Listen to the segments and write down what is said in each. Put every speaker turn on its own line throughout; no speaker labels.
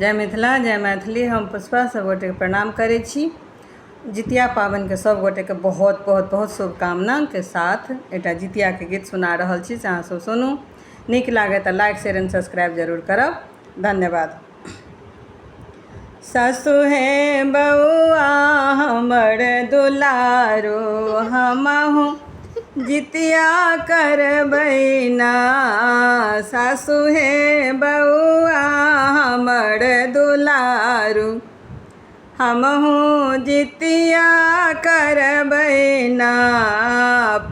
जय मिथिला जय मैथिली। हम पुष्पा सब गोटे के प्रणाम करै छी। जितिया पाबनि के सब गोटे के बहुत बहुत बहुत शुभकामना के साथ एकटा जितिया के गीत सुना रहल छी, अहाँ सब सुनू। नीक लागे तो लाइक शेयर एंड सब्सक्राइब जरूर करब। धन्यवाद। सासु हे बउआ हमर दुलारो, हमहु जितिया करबै ना। सासु हे बउआ हमर दुलारो, हमहु जितिया करबै ना।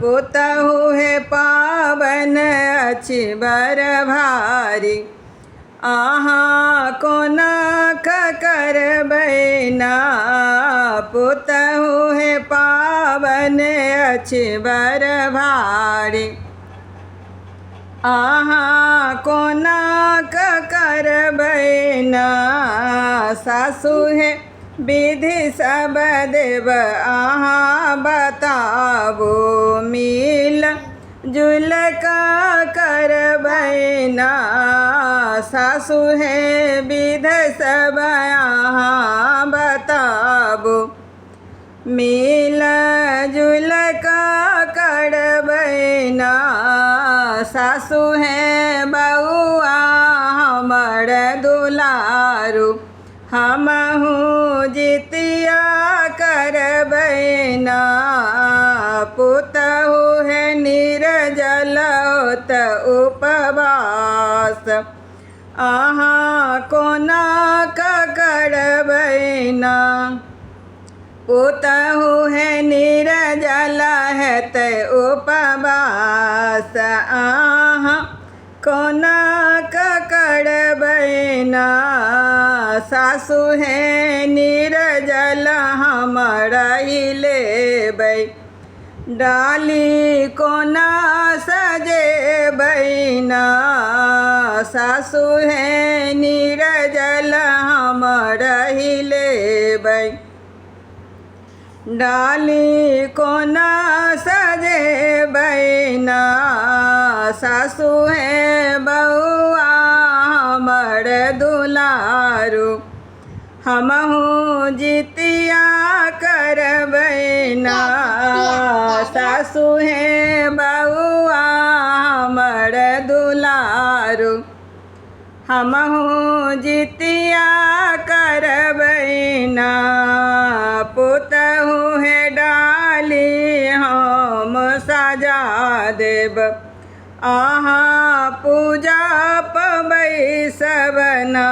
पुतहु हे पाबन अछि बड़ भारी, अहाँ कोना करबै ना। पुतहु हे पाबन अछि बड़ भारी, अहाँ कोना करबै ना। सासु हे विधि सब देब अहाँ बताबू, मिल जुल करबै ना। सासु हे विधि सब अहाँ बताबू, मिल जुल करबै ना। सासु हे बउआ हमर दुलारू, हमहु जितिया करबै ना। पुतहु हे निर्जल होत उपवास, अहाँ कोना करबै ना। पुतहु हे निर्जल हेतै उपवास, अहाँ कोना करबै ना। सासु हे निर्जल हम रहि लेबै, डाली कोना सजेबै ना। सासु हे निर्जल हम रहि लेबै, डाली कोना सजेबै ना। सासु हे बउआ हमर दुलारू, हमहु जितिया करबै ना। सासु हे बउआ हमर दुलारू, हमहु जितिया करबै ना। पुतहु हे डाली हम सजा देब, अहाँ पूजा पबै सब ना।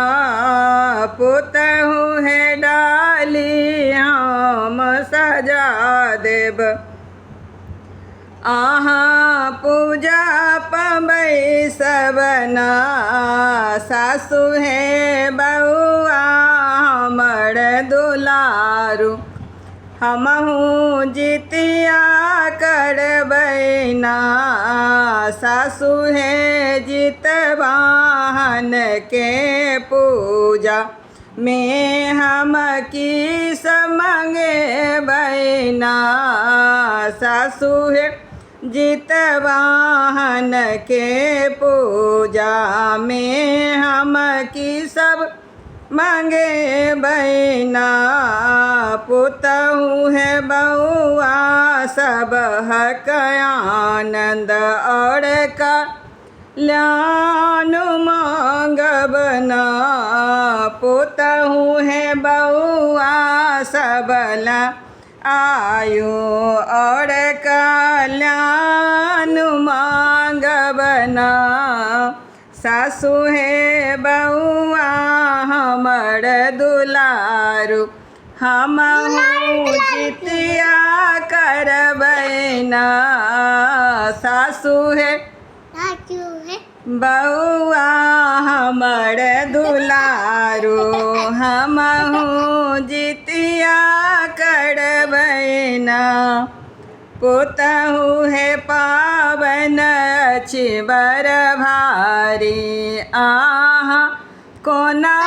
पुतहु हे डाली हम सजा देब, अहाँ पूजा पबै सब ना। सासु हे बउआ हमर दुलारू, हमहु जितिया करबै ना। सासु हे जितवाहन के पूजा में हम किस मंगेबै ना। सासु हे जितवाहन के पूजा में हम की सब मंगेबै ना। पुतहु हे बउआ सब हक आनंद और कल्याण मांगब ना। पुतहु हे बउआ सबल आयु और कल्याण मांगब ना। सासु हे बउआ हमर दुलारू, हमहु जितिया करबै ना। सासु हे बउआ हमर दुलारू, हमहु जितिया करबै ना। पुतहु हे पाबन अछि बड़ भारी, अहाँ कोना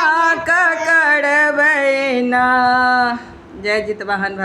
करबै ना। जय जितवाहन भगवान।